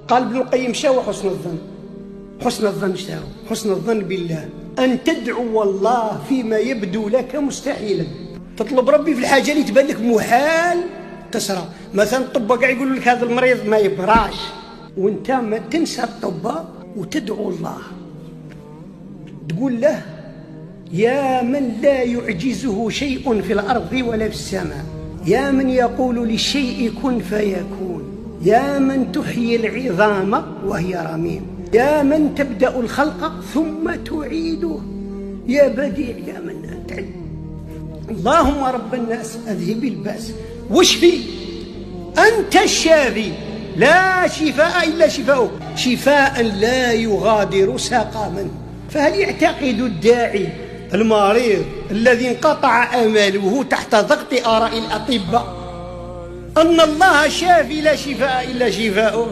قال ابن القيم شاو حسن الظن. حسن الظن شاو حسن الظن بالله، أن تدعو الله فيما يبدو لك مستحيلا. تطلب ربي في الحاجة اللي تبان لك محال تصرى. مثلا الطباء قاعد يقولوا لك هذا المريض ما يبراش، وانت ما تنسى الطباء وتدعو الله، تقول له يا من لا يعجزه شيء في الأرض ولا في السماء، يا من يقول للشيء كن فيكون، يا من تحيي العظام وهي رميم، يا من تبدأ الخلق ثم تعيده، يا بديع يا من أنت. اللهم رب الناس أذهب البأس واشفي، أنت الشافي لا شفاء إلا شفاؤك، شفاء لا يغادر سقما. فهل يعتقد الداعي المريض الذي انقطع آماله تحت ضغط آراء الأطباء أن الله شافي لا شفاء إلا شفاؤه؟